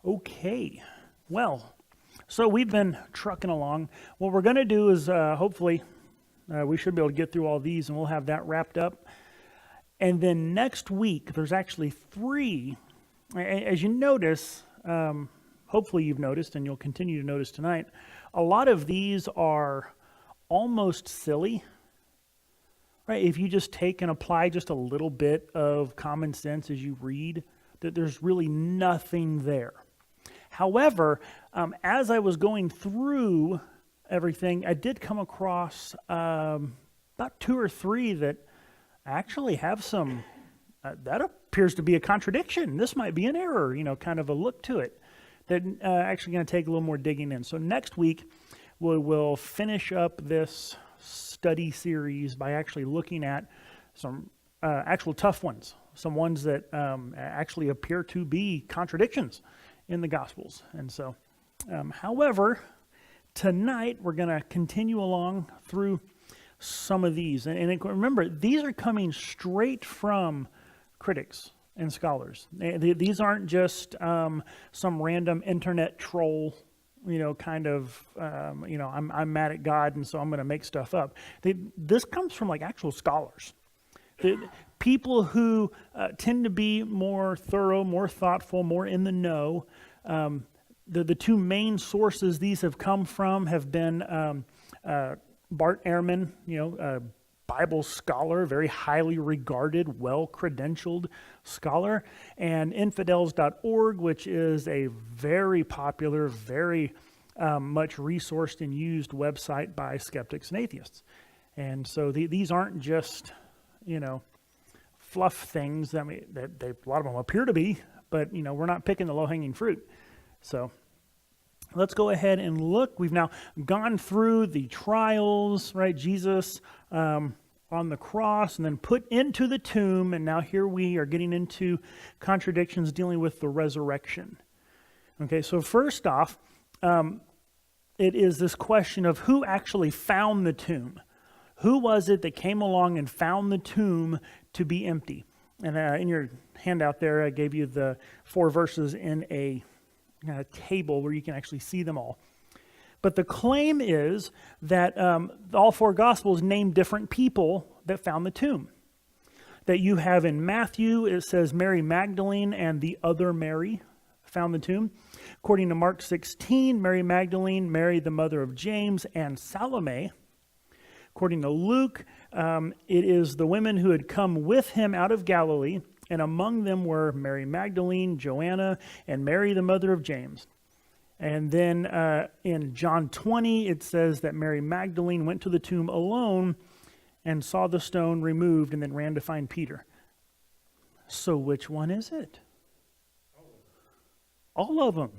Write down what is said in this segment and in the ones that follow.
Okay, well, so we've been trucking along. What we're going to do is hopefully we should be able to get through all these and we'll have that wrapped up. And then next week, there's actually 3. As you notice, hopefully you've noticed and you'll continue to notice tonight, a lot of these are almost silly. Right? If you just take and apply just a little bit of common sense as you read, that there's really nothing there. However, as I was going through everything, I did come across about 2 or 3 that actually have some, that appears to be a contradiction. This might be an error, kind of a look to it. That actually going to take a little more digging in. So next week, we will finish up this study series by actually looking at some actual tough ones, some ones that actually appear to be contradictions in the Gospels. And so, however, tonight we're going to continue along through some of these. And remember, these are coming straight from critics and scholars. These aren't just some random internet troll, kind of, I'm mad at God and so I'm going to make stuff up. This comes from like actual scholars. People who tend to be more thorough, more thoughtful, more in the know. The 2 main sources these have come from have been Bart Ehrman, a Bible scholar, very highly regarded, well-credentialed scholar, and infidels.org, which is a very popular, very much resourced and used website by skeptics and atheists. And so these aren't just, fluff things that a lot of them appear to be, but, we're not picking the low-hanging fruit. So let's go ahead and look. We've now gone through the trials, right? Jesus on the cross and then put into the tomb. And now here we are getting into contradictions dealing with the resurrection. Okay, so first off, it is this question of who actually found the tomb. Who was it that came along and found the tomb to be empty? And in your handout there, I gave you the 4 verses in a table where you can actually see them all. But the claim is that all 4 Gospels name different people that found the tomb. That you have in Matthew, it says Mary Magdalene and the other Mary found the tomb. According to Mark 16, Mary Magdalene, Mary the mother of James, and Salome. According to Luke, it is the women who had come with him out of Galilee, and among them were Mary Magdalene, Joanna, and Mary the mother of James. And then in John 20, it says that Mary Magdalene went to the tomb alone and saw the stone removed and then ran to find Peter. So which one is it? All of them.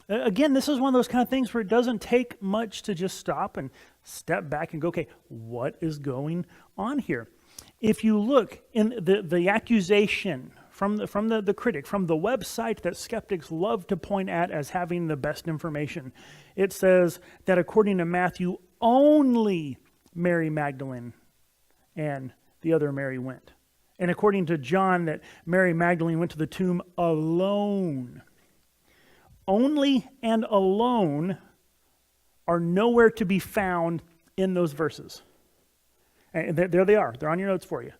Again, this is one of those kind of things where it doesn't take much to just stop and step back and go, okay, what is going on here? If you look in the accusation from the critic, from the website that skeptics love to point at as having the best information, it says that according to Matthew, only Mary Magdalene and the other Mary went. And according to John, that Mary Magdalene went to the tomb alone. Only and alone are nowhere to be found in those verses. And there they are. They're on your notes for you.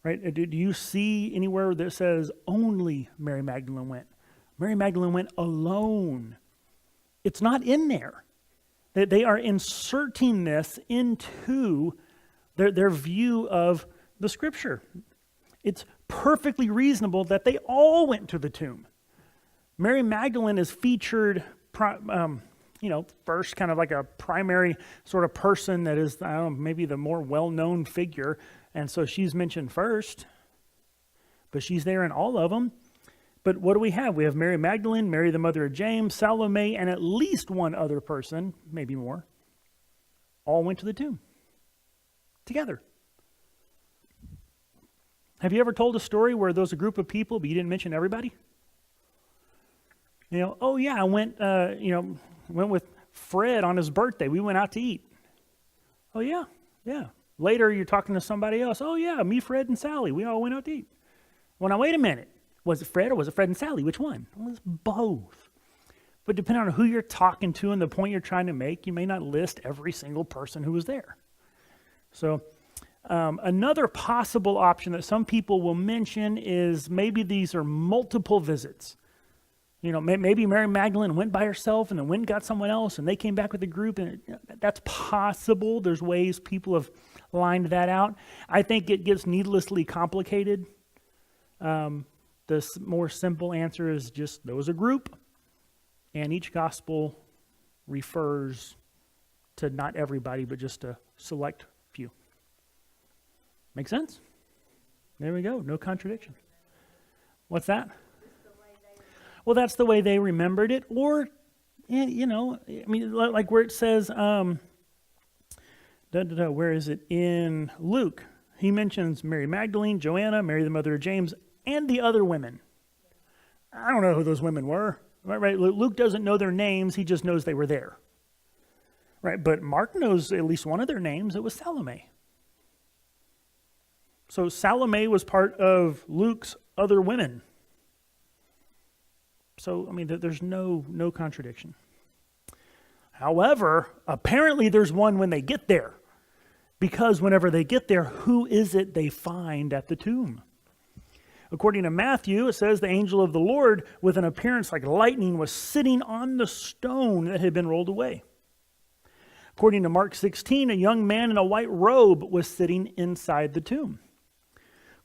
Right? Do you see anywhere that says only Mary Magdalene went? Mary Magdalene went alone. It's not in there. They are inserting this into their view of the Scripture. It's perfectly reasonable that they all went to the tomb. Mary Magdalene is featured, first, kind of like a primary sort of person that is, maybe the more well-known figure. And so she's mentioned first, but she's there in all of them. But what do we have? We have Mary Magdalene, Mary the mother of James, Salome, and at least one other person, maybe more, all went to the tomb together. Have you ever told a story where there was a group of people, but you didn't mention everybody? Oh yeah, I went with Fred on his birthday. We went out to eat. Oh yeah. Later, you're talking to somebody else. Oh yeah, me, Fred, and Sally. We all went out to eat. Well, now wait a minute. Was it Fred or was it Fred and Sally? Which one? Well, it was both. But depending on who you're talking to and the point you're trying to make, you may not list every single person who was there. So another possible option that some people will mention is maybe these are multiple visits. You know, maybe Mary Magdalene went by herself and then went and got someone else and they came back with a group, and that's possible. There's ways people have lined that out. I think it gets needlessly complicated. The more simple answer is just there was a group, and each gospel refers to not everybody, but just a select few. Make sense? There we go. No contradiction. What's that? Well, that's the way they remembered it. Or, you know, I mean, like where it says, where is it? In Luke, he mentions Mary Magdalene, Joanna, Mary the mother of James, and the other women. I don't know who those women were. Right? Luke doesn't know their names. He just knows they were there. Right? But Mark knows at least one of their names. It was Salome. So Salome was part of Luke's other women. So, I mean, there's no contradiction. However, apparently there's one when they get there. Because whenever they get there, who is it they find at the tomb? According to Matthew, it says the angel of the Lord, with an appearance like lightning, was sitting on the stone that had been rolled away. According to Mark 16, a young man in a white robe was sitting inside the tomb.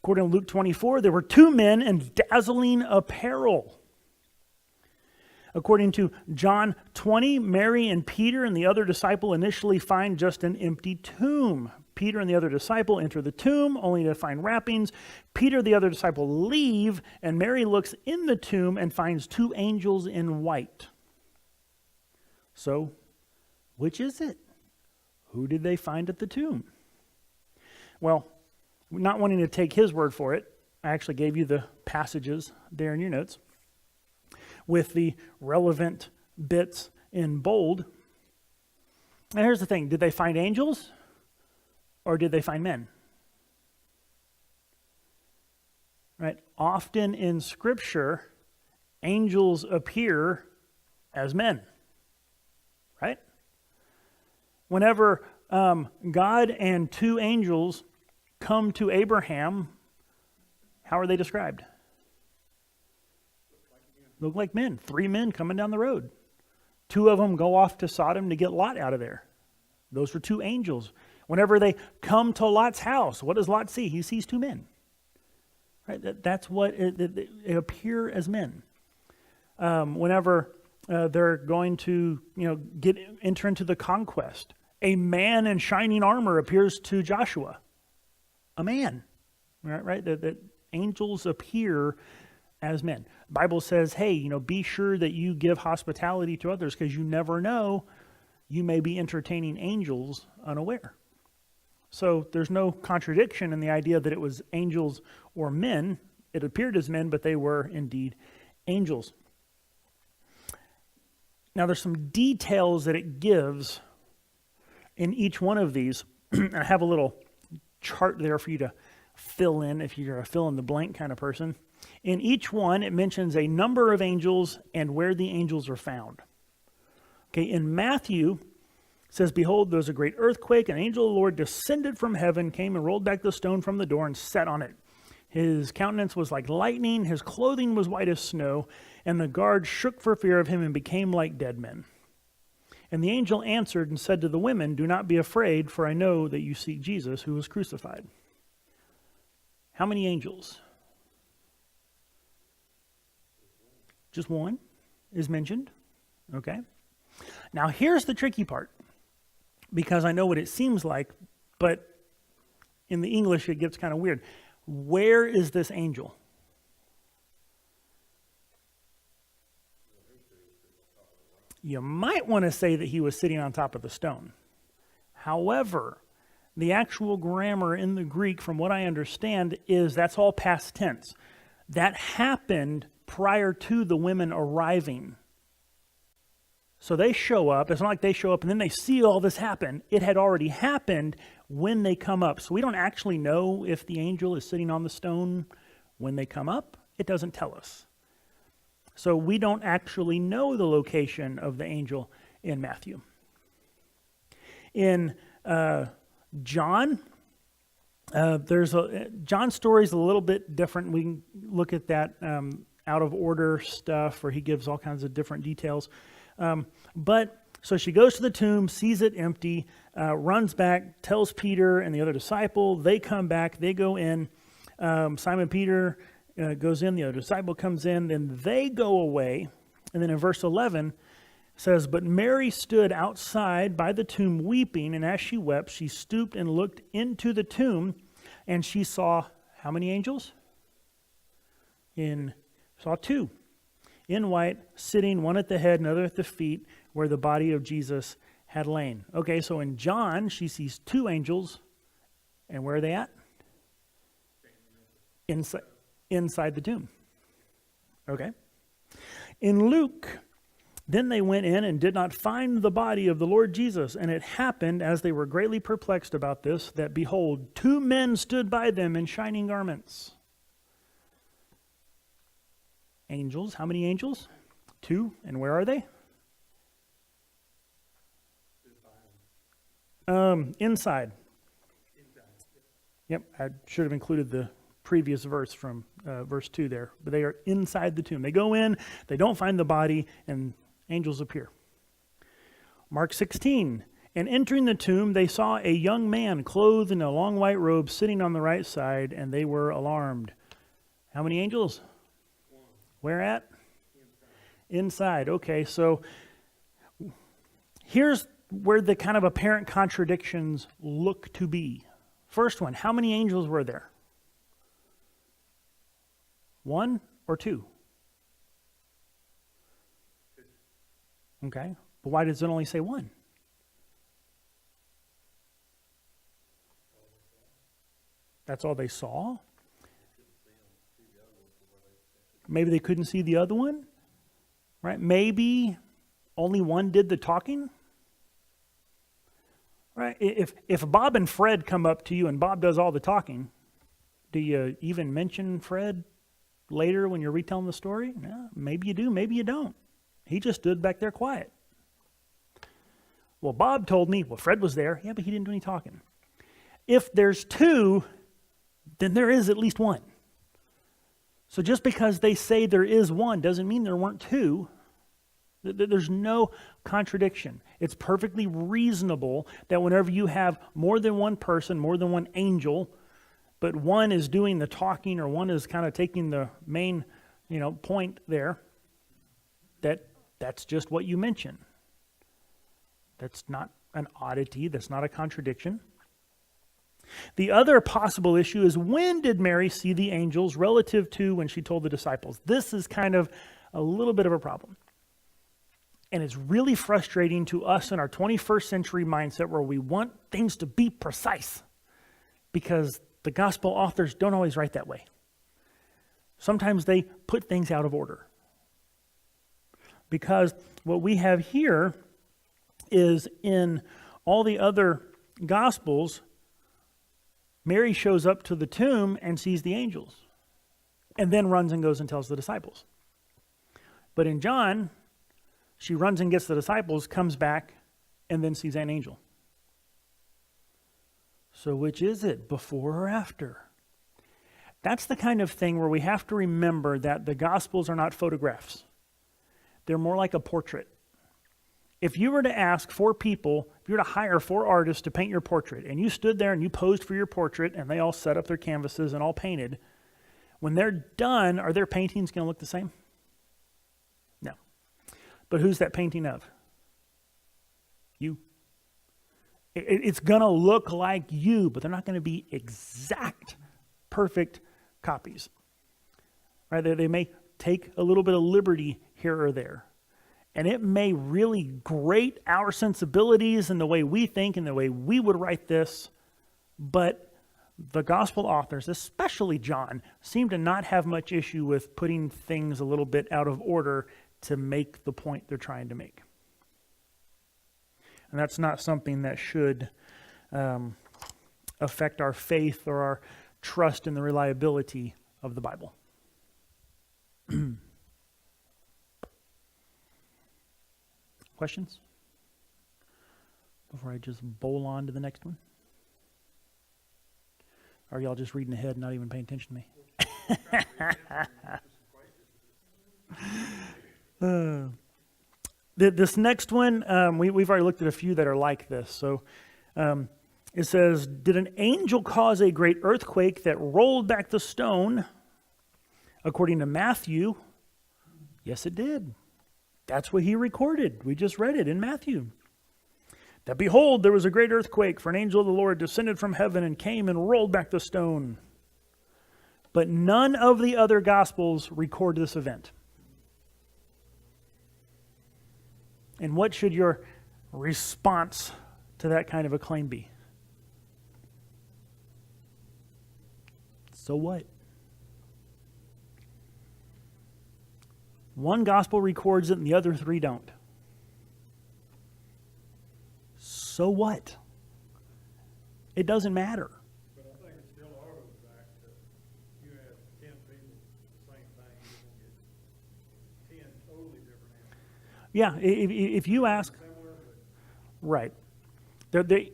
According to Luke 24, there were two men in dazzling apparel. According to John 20, Mary and Peter and the other disciple initially find just an empty tomb. Peter and the other disciple enter the tomb only to find wrappings. Peter, the other disciple, leave, and Mary looks in the tomb and finds two angels in white. So, which is it? Who did they find at the tomb? Well, not wanting to take his word for it, I actually gave you the passages there in your notes with the relevant bits in bold. And here's the thing. Did they find angels or did they find men? Right? Often in Scripture, angels appear as men. Right? Whenever God and two angels come to Abraham, how are they described? Look like men. Three men coming down the road. Two of them go off to Sodom to get Lot out of there. Those were two angels. Whenever they come to Lot's house, what does Lot see? He sees two men. Right? That's what it appear as men. Whenever they're going to, enter into the conquest, a man in shining armor appears to Joshua. A man. Right? That angels appear as men. The Bible says, hey, be sure that you give hospitality to others because you never know, you may be entertaining angels unaware. So there's no contradiction in the idea that it was angels or men. It appeared as men, but they were indeed angels. Now there's some details that it gives in each one of these. I have a little chart there for you to fill in if you're a fill in the blank kind of person. In each one, it mentions a number of angels and where the angels are found. Okay, in Matthew, it says, behold, there was a great earthquake. An angel of the Lord descended from heaven, came and rolled back the stone from the door and sat on it. His countenance was like lightning, his clothing was white as snow, and the guards shook for fear of him and became like dead men. And the angel answered and said to the women, do not be afraid, for I know that you seek Jesus, who was crucified. How many angels? Just one is mentioned. Okay. Now here's the tricky part, because I know what it seems like, but in the English it gets kind of weird. Where is this angel? You might want to say that he was sitting on top of the stone. However, the actual grammar in the Greek, from what I understand, is that's all past tense. That happened prior to the women arriving. So they show up. It's not like they show up and then they see all this happen. It had already happened when they come up. So we don't actually know if the angel is sitting on the stone when they come up. It doesn't tell us. So we don't actually know the location of the angel in Matthew. In John, John's story is a little bit different. We can look at that out of order stuff where he gives all kinds of different details. So she goes to the tomb, sees it empty, runs back, tells Peter and the other disciple. They come back, they go in. Simon Peter goes in, the other disciple comes in, then they go away. And then in verse 11 says, "But Mary stood outside by the tomb weeping, and as she wept, she stooped and looked into the tomb, and she saw," how many angels? Saw two, in white, sitting, one at the head, another at the feet, where the body of Jesus had lain. Okay, so in John, she sees two angels, and where are they at? Inside the tomb. Okay. In Luke, "Then they went in and did not find the body of the Lord Jesus. And it happened, as they were greatly perplexed about this, that behold, two men stood by them in shining garments." Angels, how many angels? Two. And where are they? Inside. Yep, I should have included the previous verse from verse 2 there. But they are inside the tomb. They go in, they don't find the body, and angels appear. Mark 16, "And entering the tomb, they saw a young man clothed in a long white robe sitting on the right side, and they were alarmed." How many angels? One. Where at? Inside. Okay, so here's where the kind of apparent contradictions look to be. First one, how many angels were there? One or two? Okay, but why does it only say one? That's all they saw? Maybe they couldn't see the other one? Right? Maybe only one did the talking? Right? If Bob and Fred come up to you and Bob does all the talking, do you even mention Fred later when you're retelling the story? No, maybe you do, maybe you don't. He just stood back there quiet. Well, Bob told me, well, Fred was there. Yeah, but he didn't do any talking. If there's two, then there is at least one. So just because they say there is one doesn't mean there weren't two. There's no contradiction. It's perfectly reasonable that whenever you have more than one person, more than one angel, but one is doing the talking or one is kind of taking the main, point there, that's just what you mention. That's not an oddity. That's not a contradiction. The other possible issue is, when did Mary see the angels relative to when she told the disciples? This is kind of a little bit of a problem. And it's really frustrating to us in our 21st century mindset where we want things to be precise, because the gospel authors don't always write that way. Sometimes they put things out of order. Because what we have here is, in all the other gospels, Mary shows up to the tomb and sees the angels, and then runs and goes and tells the disciples. But in John, she runs and gets the disciples, comes back, and then sees an angel. So which is it, before or after? That's the kind of thing where we have to remember that the Gospels are not photographs. They're more like a portrait. If you were to ask 4 people, if you were to hire 4 artists to paint your portrait, and you stood there and you posed for your portrait, and they all set up their canvases and all painted, when they're done, are their paintings going to look the same? No. But who's that painting of? You. It's going to look like you, but they're not going to be exact, perfect copies. Right? They may take a little bit of liberty here or there. And it may really grate our sensibilities and the way we think and the way we would write this, but the gospel authors, especially John, seem to not have much issue with putting things a little bit out of order to make the point they're trying to make. And that's not something that should affect our faith or our trust in the reliability of the Bible. Questions? Before I just bowl on to the next one? Or are y'all just reading ahead and not even paying attention to me? This next one, we've already looked at a few that are like this. So it says, did an angel cause a great earthquake that rolled back the stone? According to Matthew, yes, it did. That's what he recorded. We just read it in Matthew. That behold, there was a great earthquake, for an angel of the Lord descended from heaven and came and rolled back the stone. But none of the other Gospels record this event. And what should your response to that kind of a claim be? So what? One Gospel records it and the other three don't. So what? It doesn't matter. But I think it's still arguable the fact that you have 10 people, the same thing, you're going to get 10 totally different answers. Yeah, if you ask, right.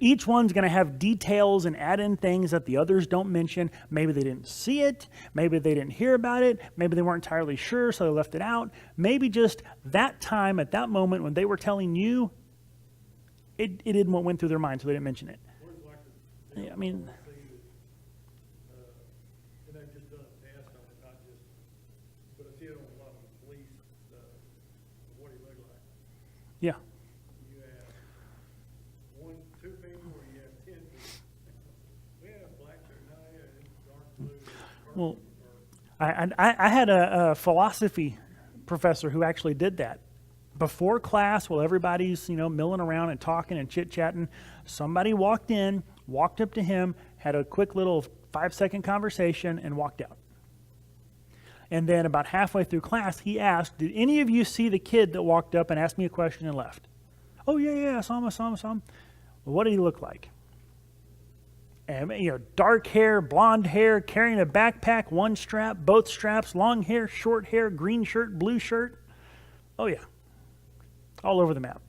Each one's going to have details and add in things that the others don't mention. Maybe they didn't see it. Maybe they didn't hear about it. Maybe they weren't entirely sure, so they left it out. Maybe just that time, at that moment, when they were telling you, it didn't what went through their mind, so they didn't mention it. Like I mean, and they've just done a test on it, not just, but I see it on a lot of the police, what he looked like. yeah. You have 2 people, or you have 10 people. We have black or dark blue. Well, I had a philosophy professor who actually did that. Before class, while everybody's, milling around and talking and chit-chatting, somebody walked up to him, had a quick little 5-second conversation, and walked out. And then about halfway through class, he asked, did any of you see the kid that walked up and asked me a question and left? Oh, yeah, I saw him. Well, what did he look like? And, dark hair, blonde hair, carrying a backpack, one strap, both straps, long hair, short hair, green shirt, blue shirt. Oh, yeah. All over the map.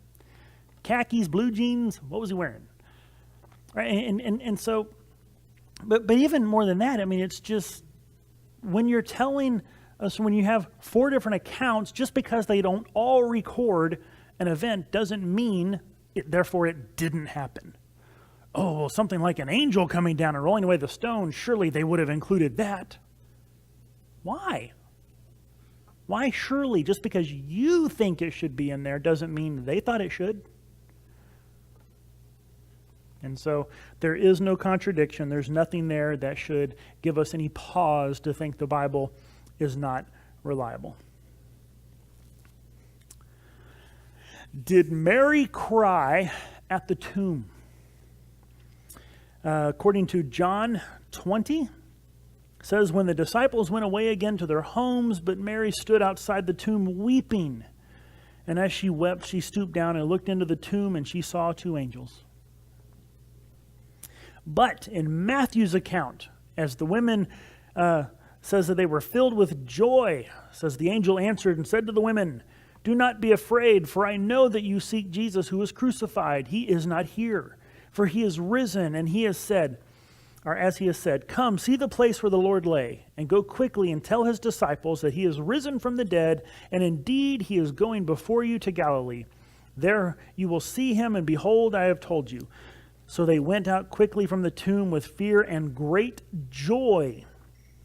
Khakis, blue jeans, what was he wearing? Right, and so, but even more than that, it's just, when you're telling us, when you have 4 different accounts, just because they don't all record an event doesn't mean, therefore it didn't happen. Oh, well, something like an angel coming down and rolling away the stone, surely they would have included that. Why? Why surely? Just because you think it should be in there doesn't mean they thought it should. And so there is no contradiction. There's nothing there that should give us any pause to think the Bible is not reliable. Did Mary cry at the tomb? According to John 20, says, when the disciples went away again to their homes, but Mary stood outside the tomb weeping. And as she wept, she stooped down and looked into the tomb, and she saw 2 angels. But in Matthew's account, as the women says that they were filled with joy, says the angel answered and said to the women, do not be afraid, for I know that you seek Jesus who was crucified. He is not here, for he is risen, and he has said, or as he has said, come, see the place where the Lord lay, and go quickly and tell his disciples that he is risen from the dead, and indeed he is going before you to Galilee. There you will see him, and behold, I have told you. So they went out quickly from the tomb with fear and great joy,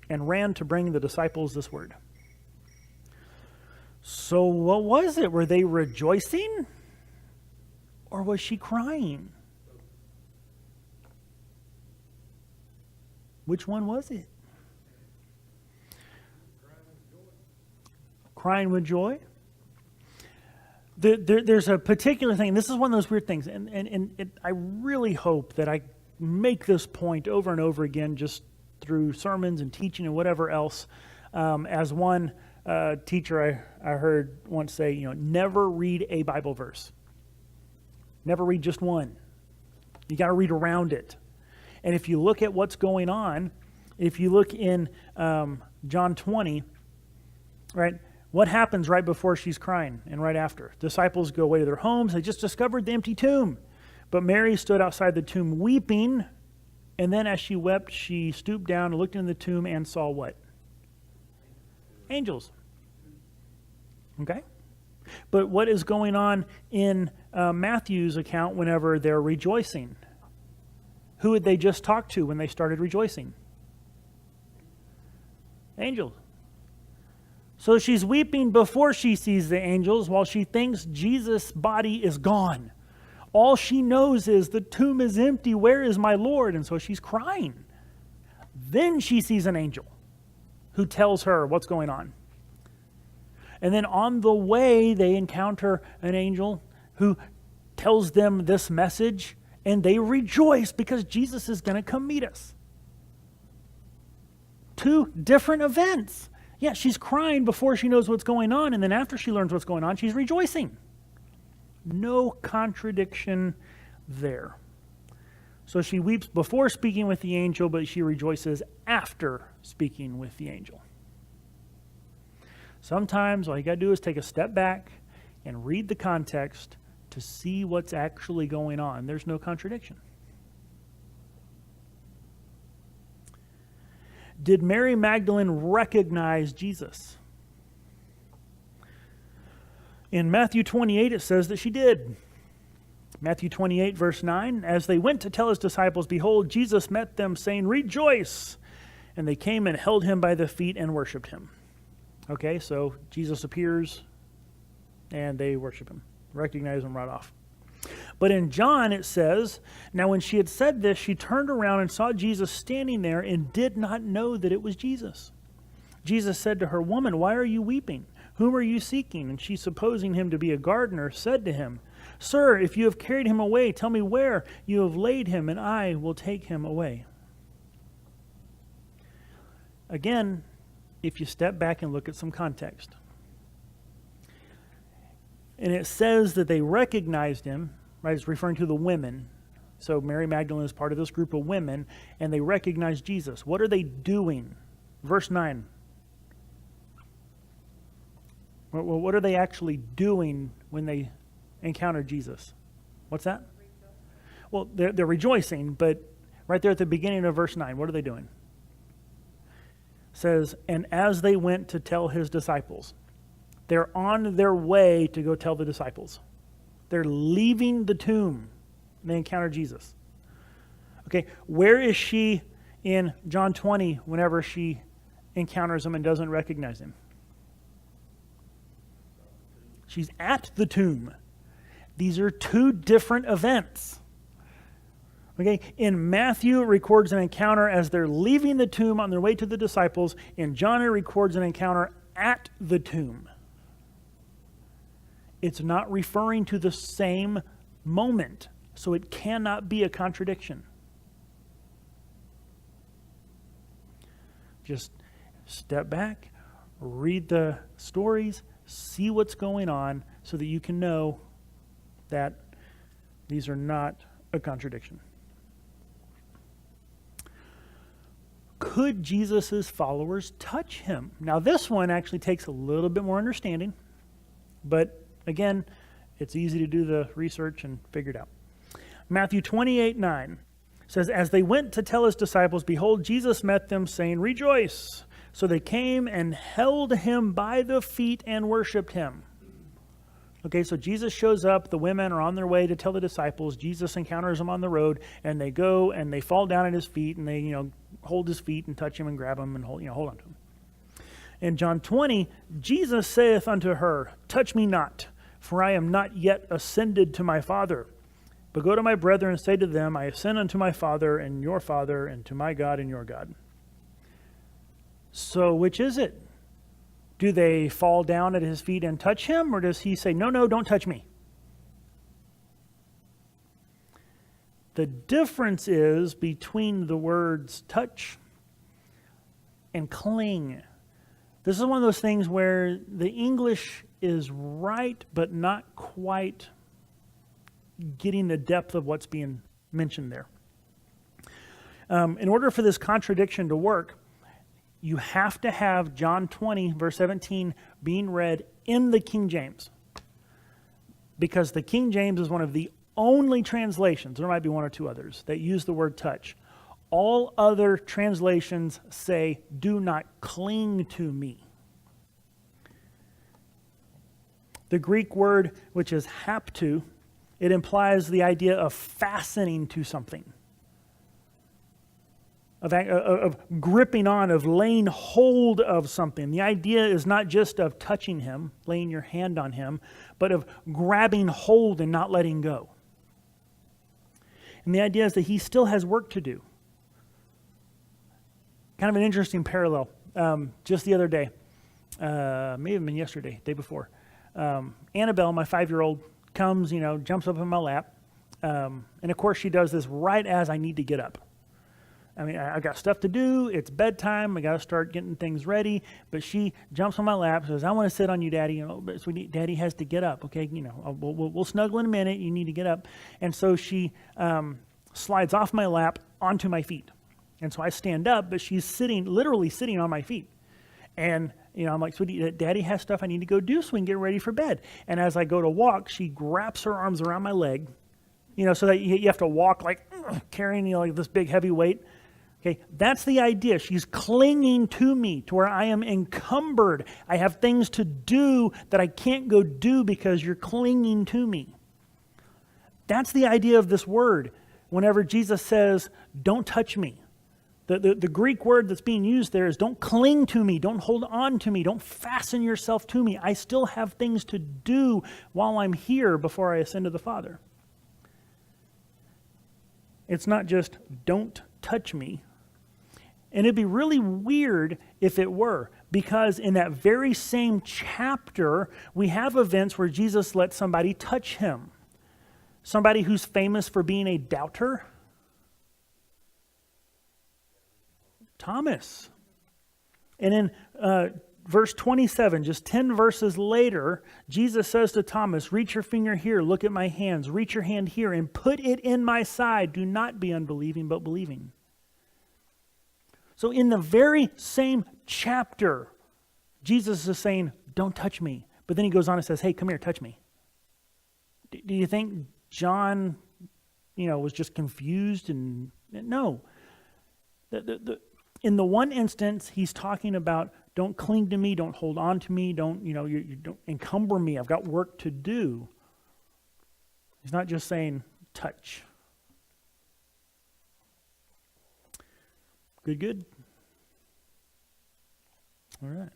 and ran to bring the disciples this word. So what was it? Were they rejoicing? Or was she crying? Which one was it? Crying with joy? There's a particular thing. This is one of those weird things. And I really hope that I make this point over and over again just through sermons and teaching and whatever else. As one teacher I heard once say, never read a Bible verse. Never read just one. You got to read around it. And if you look at what's going on, if you look in John 20, right, What happens right before she's crying and right after? Disciples go away to their homes. They just discovered the empty tomb. But Mary stood outside the tomb weeping, and then as she wept, she stooped down and looked in the tomb and saw what? Angels. Okay? But what is going on in Matthew's account whenever they're rejoicing? Who had they just talked to when they started rejoicing? Angels. So she's weeping before she sees the angels while she thinks Jesus' body is gone. All she knows is the tomb is empty. Where is my Lord? And so she's crying. Then she sees an angel who tells her what's going on. And then on the way, they encounter an angel who tells them this message, and they rejoice because Jesus is going to come meet us. Two different events. Yeah, she's crying before she knows what's going on, and then after she learns what's going on, she's rejoicing. No contradiction there. So she weeps before speaking with the angel, but she rejoices after speaking with the angel. Sometimes all you got to do is take a step back and read the context to see what's actually going on. There's no contradiction. Did Mary Magdalene recognize Jesus? In Matthew 28, it says that she did. Matthew 28, verse 9, as they went to tell his disciples, behold, Jesus met them, saying, rejoice! And they came and held him by the feet and worshipped him. Okay, so Jesus appears, and they worship him. Recognize him right off. But in John it says, now when she had said this, she turned around and saw Jesus standing there and did not know that it was Jesus. Jesus said to her, woman, why are you weeping? Whom are you seeking? And she, supposing him to be a gardener, said to him, sir, if you have carried him away, tell me where you have laid him, and I will take him away. Again, if you step back and look at some context. And it says that they recognized him, right? It's referring to the women. So Mary Magdalene is part of this group of women, and they recognize Jesus. What are they doing? Verse 9. Well, what are they actually doing when they encounter Jesus? What's that? Well, they're rejoicing, but right there at the beginning of verse 9, what are they doing? It says, and as they went to tell his disciples. They're on their way to go tell the disciples. They're leaving the tomb. They encounter Jesus. Okay, where is she in John 20 whenever she encounters him and doesn't recognize him? She's at the tomb. These are two different events. Okay, in Matthew, it records an encounter as they're leaving the tomb on their way to the disciples. In John, it records an encounter at the tomb. It's not referring to the same moment, so it cannot be a contradiction. Just step back, read the stories, see what's going on so that you can know that these are not a contradiction. Could Jesus' followers touch him? Now this one actually takes a little bit more understanding, but again, it's easy to do the research and figure it out. Matthew 28:9 says, as they went to tell his disciples, behold, Jesus met them, saying, rejoice! So they came and held him by the feet and worshipped him. Okay, so Jesus shows up. The women are on their way to tell the disciples. Jesus encounters them on the road, and they go and they fall down at his feet, and they, hold his feet and touch him and grab him and hold on to him. In John 20, Jesus saith unto her, touch me not, for I am not yet ascended to my Father. But go to my brethren and say to them, I ascend unto my Father and your Father, and to my God and your God. So which is it? Do they fall down at his feet and touch him, or does he say, no, don't touch me? The difference is between the words touch and cling. This is one of those things where the English is right, but not quite getting the depth of what's being mentioned there. In order for this contradiction to work, you have to have John 20, verse 17, being read in the King James. Because the King James is one of the only translations, there might be one or two others, that use the word touch. All other translations say, do not cling to me. The Greek word, which is haptu, it implies the idea of fastening to something. Of gripping on, of laying hold of something. The idea is not just of touching him, laying your hand on him, but of grabbing hold and not letting go. And the idea is that he still has work to do. Kind of an interesting parallel. Just the other day, may have been yesterday, day before, Annabelle, my 5-year-old, comes, jumps up in my lap. And of course she does this right as I need to get up. I mean, I got stuff to do. It's bedtime. I got to start getting things ready. But she jumps on my lap, says, "I want to sit on you, Daddy. But sweetie, Daddy has to get up. Okay, we'll snuggle in a minute. You need to get up." And so she slides off my lap onto my feet. And so I stand up, but she's literally sitting on my feet. And I'm like, "Sweetie, Daddy has stuff I need to go do, so we can get ready for bed." And as I go to walk, she grabs her arms around my leg, so that you have to walk like carrying like this big heavy weight. Okay, that's the idea. She's clinging to me to where I am encumbered. I have things to do that I can't go do because you're clinging to me. That's the idea of this word. Whenever Jesus says, "Don't touch me," the Greek word that's being used there is don't cling to me, don't hold on to me, don't fasten yourself to me. I still have things to do while I'm here before I ascend to the Father. It's not just don't touch me. And it'd be really weird if it were, because in that very same chapter, we have events where Jesus lets somebody touch him. Somebody who's famous for being a doubter. Thomas. And in verse 27, just 10 verses later, Jesus says to Thomas, "Reach your finger here, look at my hands. Reach your hand here and put it in my side. Do not be unbelieving, but believing." So in the very same chapter, Jesus is saying, "Don't touch me." But then he goes on and says, "Hey, come here, touch me." Do you think John, was just confused? And no. In the one instance, he's talking about don't cling to me, don't hold on to me, don't encumber me. I've got work to do. He's not just saying touch. Good. All right.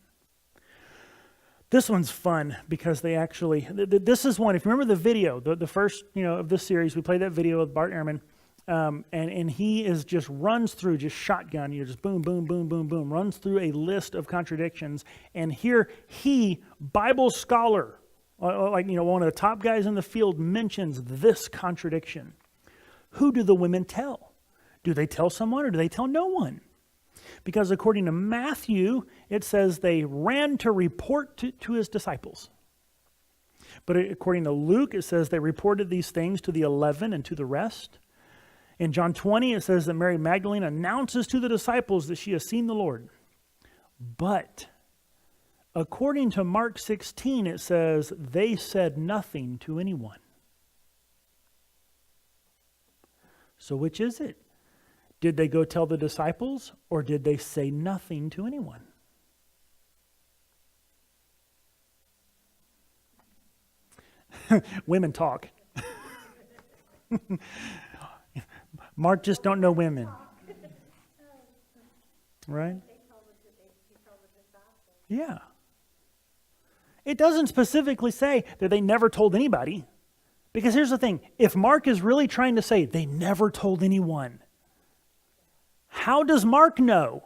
This one's fun because they actually, this is one, if you remember the video, the first, of this series, we played that video with Bart Ehrman, and he just runs through, just shotgun, just boom, boom, boom, boom, boom, runs through a list of contradictions, and here Bible scholar, one of the top guys in the field mentions this contradiction. Who do the women tell? Do they tell someone or do they tell no one? Because according to Matthew, it says they ran to report to his disciples. But according to Luke, it says they reported these things to the 11 and to the rest. In John 20, it says that Mary Magdalene announces to the disciples that she has seen the Lord. But according to Mark 16, it says they said nothing to anyone. So which is it? Did they go tell the disciples, or did they say nothing to anyone? Women talk. Mark just don't know women. Right? Yeah. It doesn't specifically say that they never told anybody. Because here's the thing. If Mark is really trying to say they never told anyone, how does Mark know?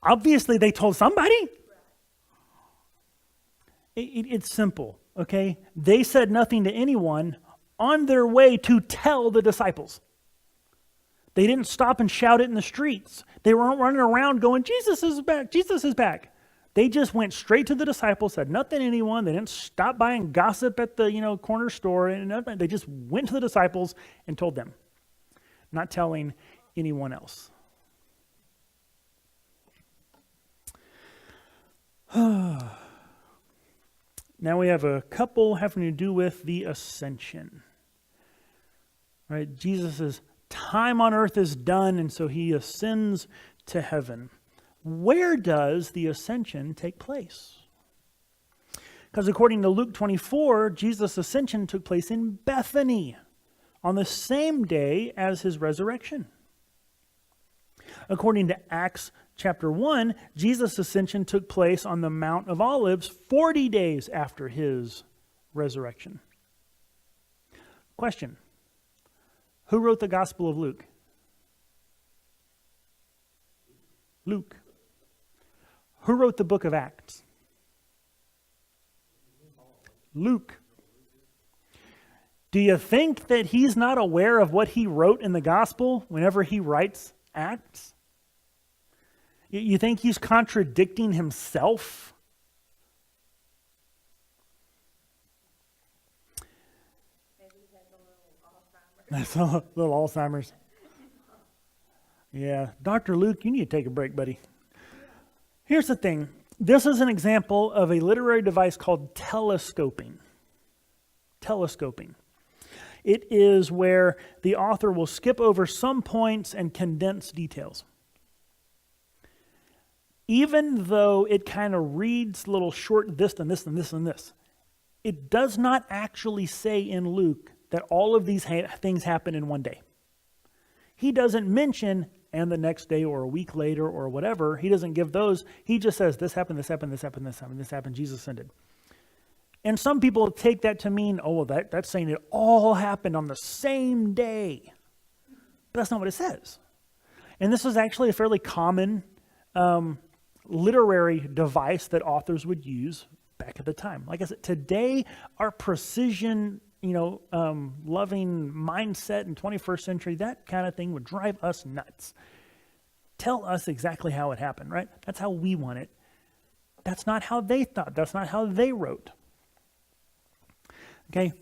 Obviously, they told somebody. It's simple, okay? They said nothing to anyone on their way to tell the disciples. They didn't stop and shout it in the streets. They weren't running around going, "Jesus is back, Jesus is back." They just went straight to the disciples, said nothing to anyone. They didn't stop by and gossip at the corner store. And nothing. They just went to the disciples and told them, not telling anyone else. Now we have a couple having to do with the ascension. Right? Jesus' time on earth is done, and so he ascends to heaven. Where does the ascension take place? Because according to Luke 24, Jesus' ascension took place in Bethany on the same day as his resurrection. According to Acts chapter 1, Jesus' ascension took place on the Mount of Olives 40 days after his resurrection. Question: who wrote the Gospel of Luke? Luke. Who wrote the book of Acts? Luke. Do you think that he's not aware of what he wrote in the gospel whenever he writes Acts? You think he's contradicting himself? Maybe he has a little Alzheimer's. That's a little Alzheimer's. Yeah. Dr. Luke, you need to take a break, buddy. Here's the thing. This is an example of a literary device called telescoping. Telescoping. It is where the author will skip over some points and condense details. Even though it kind of reads little short this and this and this and this, it does not actually say in Luke that all of these things happen in one day. He doesn't mention, and the next day or a week later or whatever. He doesn't give those. He just says, this happened, this happened, this happened, this happened, this happened, Jesus ascended. And some people take that to mean, oh, well, that's saying it all happened on the same day. But that's not what it says. And this is actually a fairly common literary device that authors would use back at the time. Like I said, today, our precision, loving mindset in 21st century, that kind of thing would drive us nuts. Tell us exactly how it happened, right? That's how we want it. That's not how they thought. That's not how they wrote. Okay,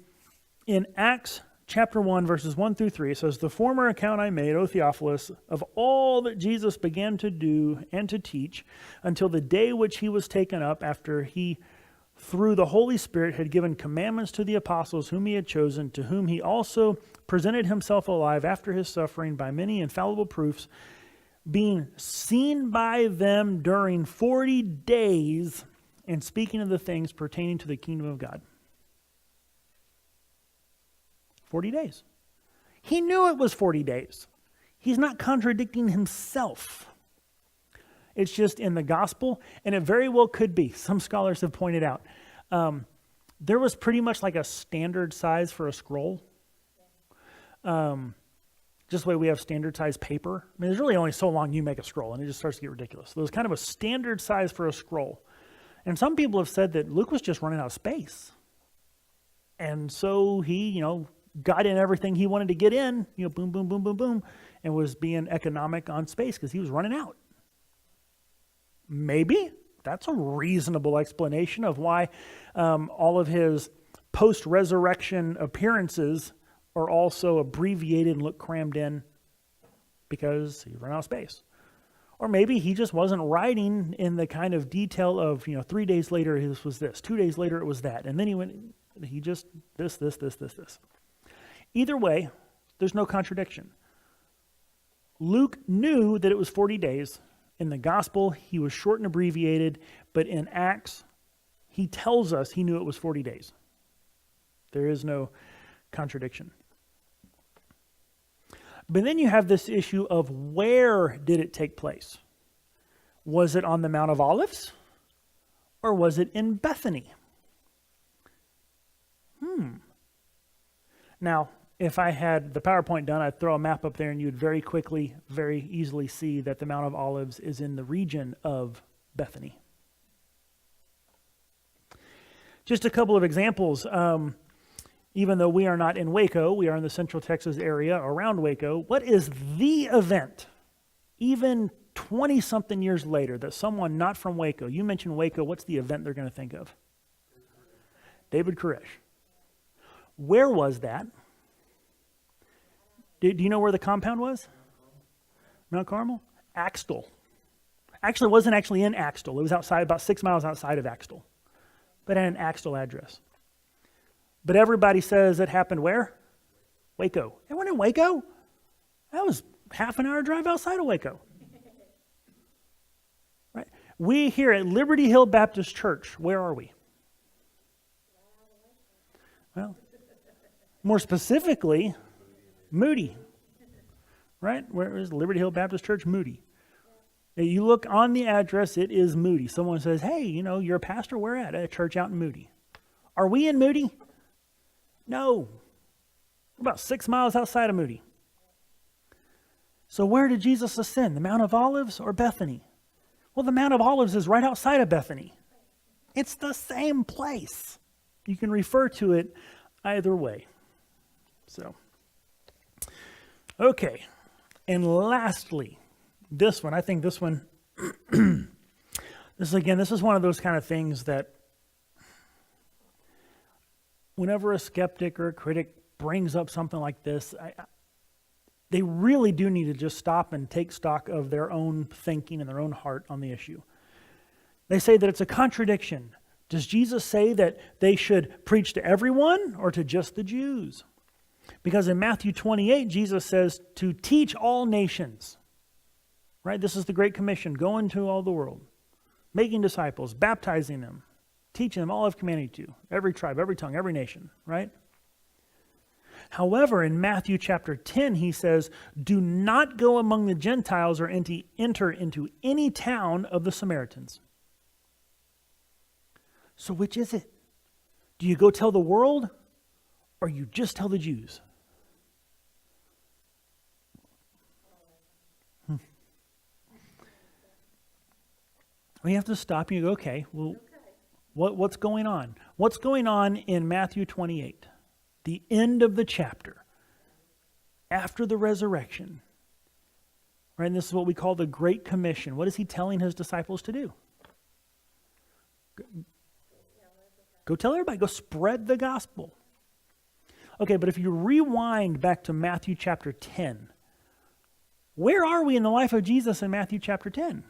in Acts chapter 1, verses 1 through 3, it says, "The former account I made, O Theophilus, of all that Jesus began to do and to teach until the day which he was taken up, after he, through the Holy Spirit, had given commandments to the apostles whom he had chosen, to whom he also presented himself alive after his suffering by many infallible proofs, being seen by them during 40 days, and speaking of the things pertaining to the kingdom of God." 40 days. He knew it was 40 days. He's not contradicting himself. It's just in the gospel, and it very well could be. Some scholars have pointed out. There was pretty much like a standard size for a scroll. Just the way we have standard size paper. I mean, there's really only so long you make a scroll, and it just starts to get ridiculous. So there's kind of a standard size for a scroll. And some people have said that Luke was just running out of space. And so he, got in everything he wanted to get in, boom, boom, boom, boom, boom, and was being economic on space because he was running out. Maybe that's a reasonable explanation of why all of his post-resurrection appearances are also abbreviated and look crammed in because he ran out of space. Or maybe he just wasn't writing in the kind of detail of, 3 days later this was this, 2 days later it was that, and then he just this. Either way, there's no contradiction. Luke knew that it was 40 days. In the gospel, he was short and abbreviated, but in Acts, he tells us he knew it was 40 days. There is no contradiction. But then you have this issue of where did it take place? Was it on the Mount of Olives? Or was it in Bethany? Now, if I had the PowerPoint done, I'd throw a map up there and you would very quickly, very easily see that the Mount of Olives is in the region of Bethany. Just a couple of examples. Even though we are not in Waco, we are in the Central Texas area around Waco. What is the event, even 20-something years later, that someone not from Waco, you mention Waco, what's the event they're going to think of? David Koresh. Where was that? Do you know where the compound was? Mount Carmel? Axtell. Actually, it wasn't actually in Axtell. It was outside, about 6 miles outside of Axtell. but had an Axtell address. But everybody says it happened where? Waco. It went in Waco? That was half an hour drive outside of Waco. Right? We here at Liberty Hill Baptist Church, where are we? Well, more specifically, Moody. Right? Where is Liberty Hill Baptist Church? Moody. You look on the address, it is Moody. Someone says, hey, you're a pastor, where at? At a church out in Moody. Are we in Moody? No. We're about 6 miles outside of Moody. So where did Jesus ascend? The Mount of Olives or Bethany? Well, the Mount of Olives is right outside of Bethany. It's the same place. You can refer to it either way. So, okay. And lastly, this one, I think this one, this is one of those kind of things that whenever a skeptic or a critic brings up something like this, they really do need to just stop and take stock of their own thinking and their own heart on the issue. They say that it's a contradiction. Does Jesus say that they should preach to everyone or to just the Jews? Because in Matthew 28, Jesus says to teach all nations. Right? This is the Great Commission. Go into all the world, making disciples, baptizing them, teaching them all I've commanded you, every tribe, every tongue, every nation. Right? However, in Matthew chapter 10, he says, do not go among the Gentiles or enter into any town of the Samaritans. So which is it? Do you go tell the world or you just tell the Jews? We have to stop and you go, okay, well, what's going on? What's going on in Matthew 28? The end of the chapter, after the resurrection, right? And this is what we call the Great Commission. What is he telling his disciples to do? Go tell everybody. Go spread the gospel. Okay, but if you rewind back to Matthew chapter 10, where are we in the life of Jesus in Matthew chapter 10?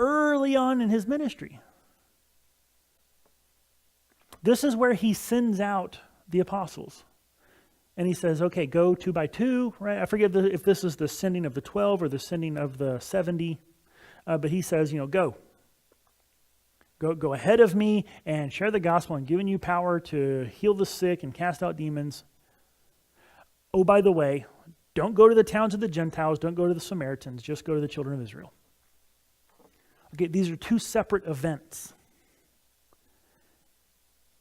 Early on in his ministry. This is where he sends out the apostles. And he says, okay, go 2 by 2, right? I forget if this is the sending of the 12 or the sending of the 70. But he says, go. Go ahead of me and share the gospel. I'm giving you power to heal the sick and cast out demons. Oh, by the way, don't go to the towns of the Gentiles. Don't go to the Samaritans. Just go to the children of Israel. Okay, these are 2 separate events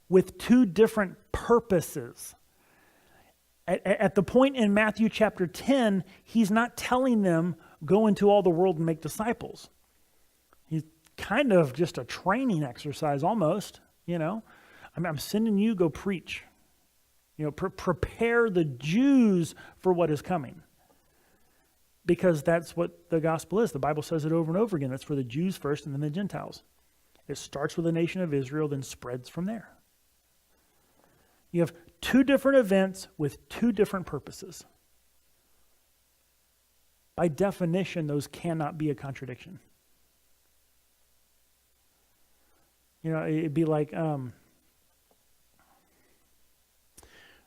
with 2 different purposes. At the point in Matthew chapter 10, he's not telling them, go into all the world and make disciples. He's kind of just a training exercise almost, I'm sending you, go preach. Prepare the Jews for what is coming. Because that's what the gospel is. The Bible says it over and over again. It's for the Jews first and then the Gentiles. It starts with the nation of Israel, then spreads from there. You have 2 different events with 2 different purposes. By definition, those cannot be a contradiction. It'd be like, I don't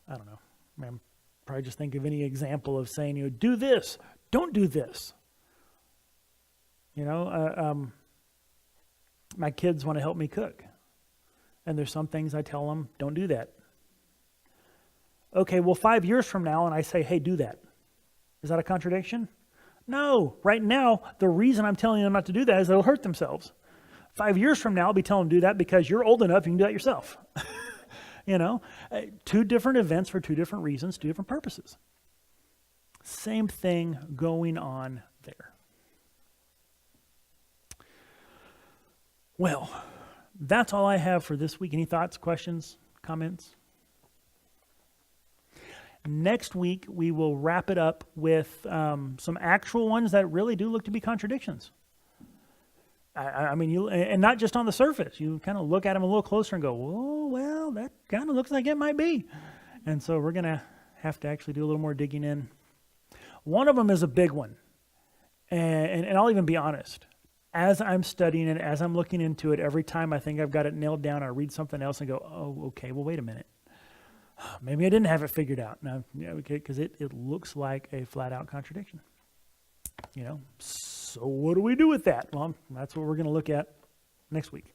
know. I'm probably just think of any example of saying, do this, don't do this. My kids want to help me cook. And there's some things I tell them, don't do that. Okay, well, 5 years from now, and I say, hey, do that. Is that a contradiction? No. Right now, the reason I'm telling them not to do that is they'll hurt themselves. 5 years from now, I'll be telling them to do that because you're old enough, you can do that yourself. 2 different events for 2 different reasons, 2 different purposes. Same thing going on there. Well, that's all I have for this week. Any thoughts, questions, comments? Next week, we will wrap it up with some actual ones that really do look to be contradictions. I mean, and not just on the surface. You kind of look at them a little closer and go, "Oh, well, that kind of looks like it might be." And so we're going to have to actually do a little more digging in. One of them is a big one, and I'll even be honest. as I'm studying it, as I'm looking into it, every time I think I've got it nailed down, I read something else and go, oh, okay, well, wait a minute. Maybe I didn't have it figured out. Now, yeah, okay, because it looks like a flat out contradiction. So what do we do with that? Well, that's what we're going to look at next week.